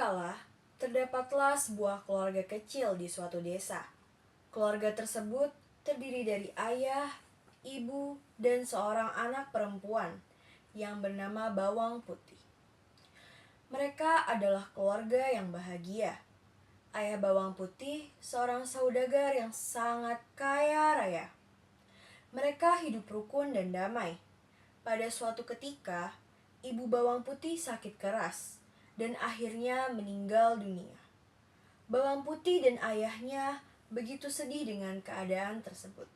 kala, terdapatlah sebuah keluarga kecil di suatu desa. Keluarga tersebut terdiri dari ayah, ibu, dan seorang anak perempuan yang bernama Bawang Putih. Mereka adalah keluarga yang bahagia. Ayah Bawang Putih seorang saudagar yang sangat kaya raya. Mereka hidup rukun dan damai. Pada suatu ketika, ibu Bawang Putih sakit keras dan akhirnya meninggal dunia. Bawang Putih dan ayahnya begitu sedih dengan keadaan tersebut.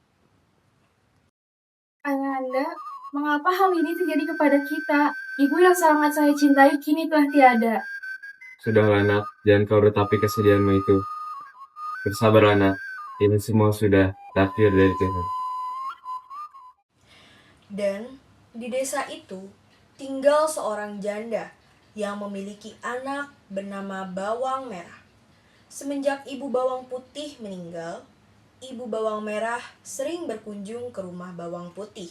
Ayahanda, mengapa hal ini terjadi kepada kita? Ibu yang sangat saya cintai kini telah tiada. Sudahlah nak, jangan kau ratapi kesedihanmu itu. Bersabarlah nak, ini semua sudah takdir dari Tuhan. Dan di desa itu tinggal seorang janda yang memiliki anak bernama Bawang Merah. Semenjak ibu Bawang Putih meninggal, ibu Bawang Merah sering berkunjung ke rumah Bawang Putih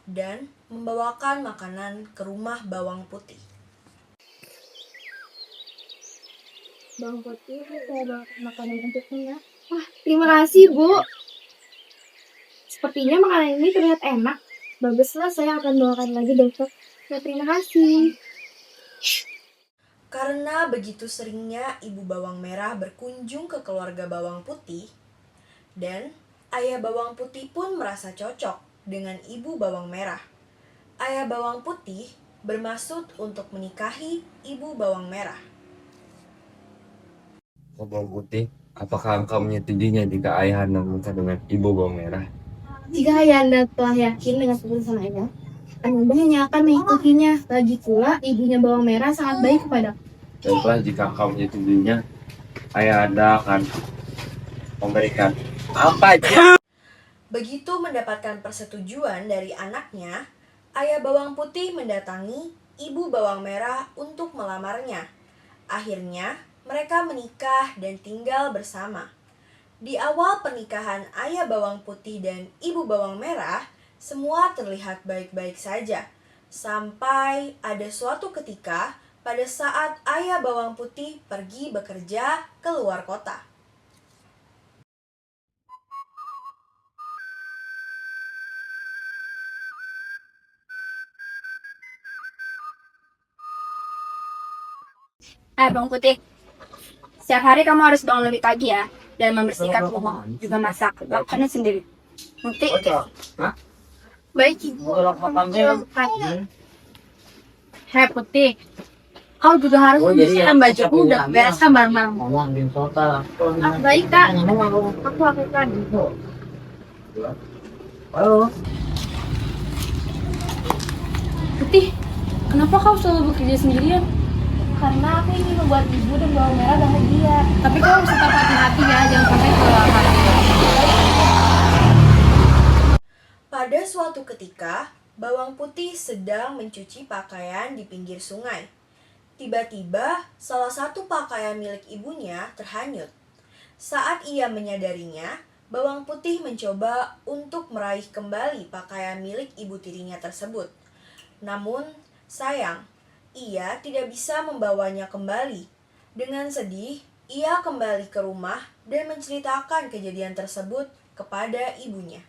dan membawakan makanan ke rumah Bawang Putih. Bawang Putih, saya bawa makanan untukmu ya. Wah, terima kasih Bu. Sepertinya makanan ini terlihat enak. Baguslah, saya akan bawakan lagi besok. Ya, terima kasih. Karena begitu seringnya ibu Bawang Merah berkunjung ke keluarga Bawang Putih, dan ayah Bawang Putih pun merasa cocok dengan ibu Bawang Merah. Ayah Bawang Putih bermaksud untuk menikahi ibu Bawang Merah. Bawang Putih, apakah engkau menyetujuinya jika ayahanda menikah dengan ibu Bawang Merah? Jika Ayahanda telah yakin dengan keputusan Ayah, Ayahanda hanya akan mengikutinya. Lagi pula, ibunya Bawang Merah sangat baik kepadaku. Baiklah, jika engkau menyetujuinya, ayahanda akan memberikan apa aja. Begitu mendapatkan persetujuan dari anaknya, ayah Bawang Putih mendatangi ibu Bawang Merah untuk melamarnya. Akhirnya, mereka menikah dan tinggal bersama. Di awal pernikahan ayah Bawang Putih dan ibu Bawang Merah, semua terlihat baik-baik saja. Sampai ada suatu ketika pada saat ayah Bawang Putih pergi bekerja ke luar kota. Bawang Putih, setiap hari kamu harus bangun lebih pagi ya, dan membersihkan rumah, juga masak makanan sendiri. Nanti, baik ibu. Hei Putih, kau juga harus membersihkan bajuku dan bereskan barang-barang. Baik kak, aku lakukan. Putih, kenapa kau selalu bekerja sendirian? Karena aku ingin membuat ibu dan Bawang Merah bahagia. Tapi kau harus tetap hati-hati ya, jangan sampai kelelahan. Pada suatu ketika, Bawang Putih sedang mencuci pakaian di pinggir sungai. Tiba-tiba, salah satu pakaian milik ibunya terhanyut. Saat ia menyadarinya, Bawang Putih mencoba untuk meraih kembali pakaian milik ibu tirinya tersebut. Namun, sayang, ia tidak bisa membawanya kembali. Dengan sedih, ia kembali ke rumah dan menceritakan kejadian tersebut kepada ibunya.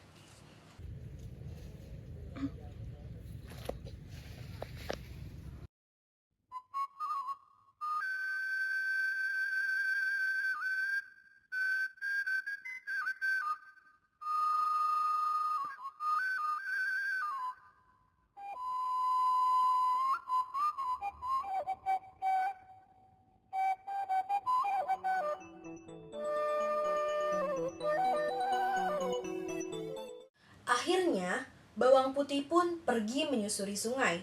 Akhirnya, Bawang Putih pun pergi menyusuri sungai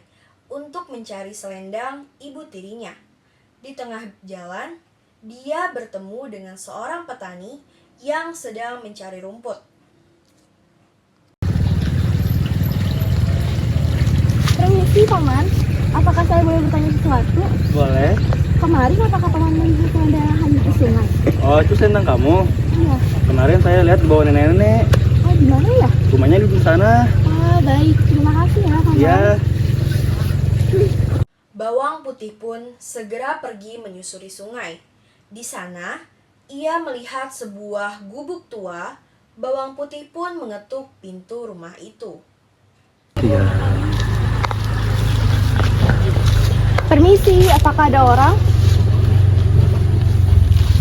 untuk mencari selendang ibu tirinya. Di tengah jalan, dia bertemu dengan seorang petani yang sedang mencari rumput. Permisi, Paman. Apakah saya boleh bertanya sesuatu? Boleh. Kemarin apakah Paman melihat selendang hanyut di sungai? Oh, itu selendang kamu? Iya. Kemarin saya lihat bawa nenek-nenek. Oh, di mana ya? Rumahnya di sana. Ah, baik. Terima kasih ya, Paman. Iya. Bawang putih pun segera pergi menyusuri sungai. Di sana, ia melihat sebuah gubuk tua. Bawang putih pun mengetuk pintu rumah itu. Permisi, apakah ada orang?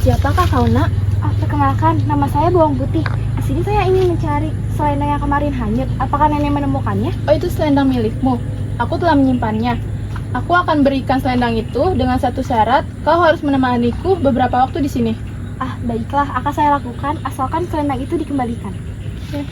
Siapakah kau, nak? Perkenalkan, nama saya Bawang Putih. Di sini saya ingin mencari selendang yang kemarin hanyut. Apakah nenek menemukannya? Oh, itu selendang milikmu. Aku telah menyimpannya. Aku akan berikan selendang itu dengan satu syarat. Kau harus menemaniku beberapa waktu di sini. Baiklah, akan saya lakukan asalkan selendang itu dikembalikan. Oke.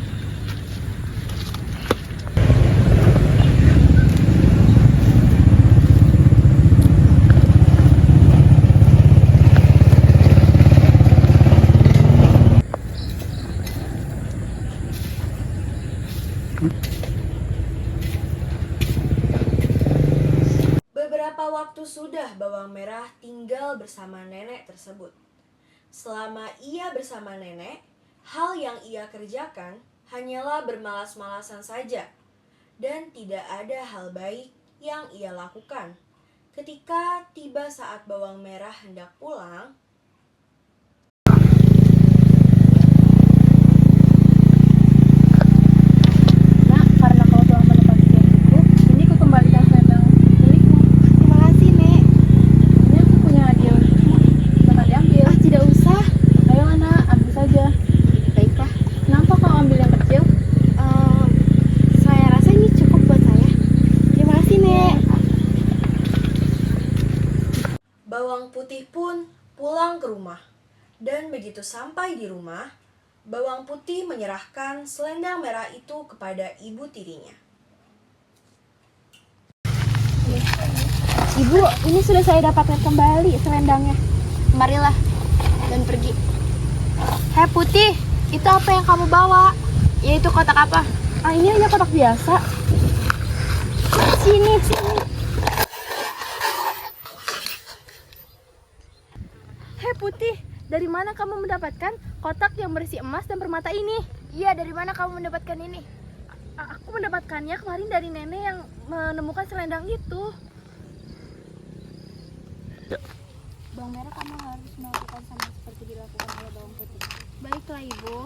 Beberapa waktu sudah bawang merah tinggal bersama nenek tersebut. Selama ia bersama nenek, hal yang ia kerjakan hanyalah bermalas-malasan saja, dan tidak ada hal baik yang ia lakukan. Ketika tiba saat bawang merah hendak pulang, Nak, karena kau telah menepati janjiku, ini ku kembalikan selendang milikmu. Terima kasih, Nek. Ini aku punya hadiah untukmu. Silakan diambil. Tidak usah. Ayo anak, ambil saja. Baiklah. Kenapa kau ambil yang kecil? Saya rasa ini cukup buat saya. Terima kasih, Nek. bawang putih pun pulang ke rumah. Dan begitu sampai di rumah, bawang putih menyerahkan selendang merah itu kepada ibu tirinya. Ibu, ini sudah saya dapatkan kembali selendangnya. Marilah dan pergi. Hei Putih, itu apa yang kamu bawa? Ya itu kotak apa? Ini hanya kotak biasa. Sini. Hei Putih, dari mana kamu mendapatkan kotak yang berisi emas dan permata ini? Iya, dari mana kamu mendapatkan ini? Aku mendapatkannya kemarin dari nenek yang menemukan selendang itu. Bawang merah, kamu harus melakukan sama seperti dilakukan oleh bawang putih. Baiklah, Ibu.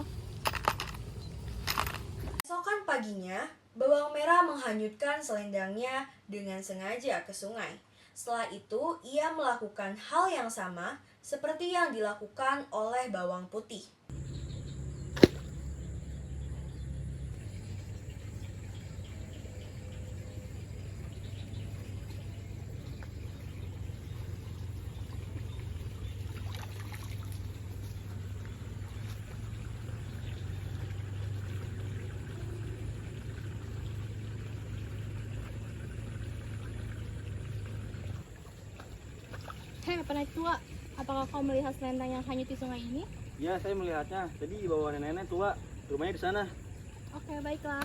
Esokan paginya, bawang merah menghanyutkan selendangnya dengan sengaja ke sungai. Setelah itu, ia melakukan hal yang sama seperti yang dilakukan oleh bawang putih. Hei, penaik tua, apakah kau melihat selendang yang hanyut di sungai ini? Ya, saya melihatnya. Tadi bawa nenek-nenek tua. Rumahnya di sana. Oke, baiklah.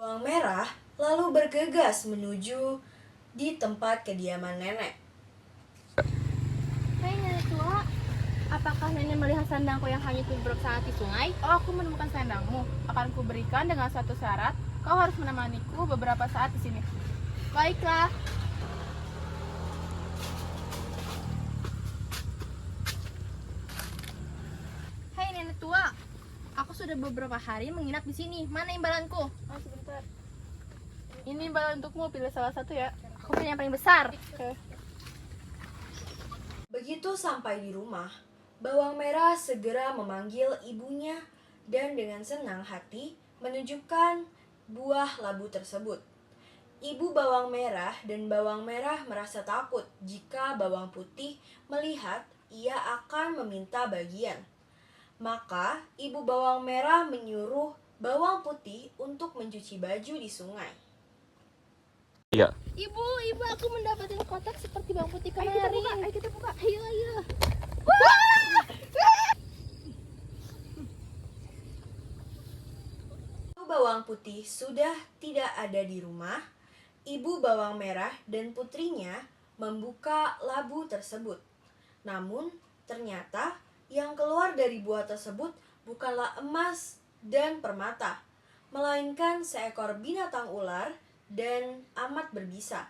Bawang merah lalu bergegas menuju di tempat kediaman nenek. Hei nenek tua, apakah nenek melihat selendangku yang hanyut beberapa saat di sungai? Oh, aku menemukan selendangmu. Akan kuberikan dengan satu syarat. Kau harus menemaniku beberapa saat di sini. Baiklah. Hei nenek tua, aku sudah beberapa hari menginap di sini. Mana imbalanku? Oh, sebentar. Ini imbalan untukmu, pilih salah satu ya. Aku pilih yang paling besar. Oke. Begitu sampai di rumah, bawang merah segera memanggil ibunya dan dengan senang hati menunjukkan buah labu tersebut. Ibu bawang merah dan bawang merah merasa takut jika bawang putih melihat ia akan meminta bagian. Maka ibu bawang merah menyuruh bawang putih untuk mencuci baju di sungai. Ibu, aku mendapatkan kotak seperti bawang putih kemarin. Ayo kita buka. Ayo. Bawang putih sudah tidak ada di rumah. Ibu bawang merah dan putrinya membuka labu tersebut. Namun, ternyata yang keluar dari buah tersebut bukanlah emas dan permata, melainkan seekor binatang ular dan amat berbisa.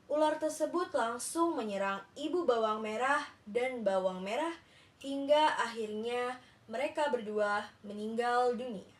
Ular tersebut langsung menyerang ibu bawang merah dan bawang merah hingga akhirnya mereka berdua meninggal dunia.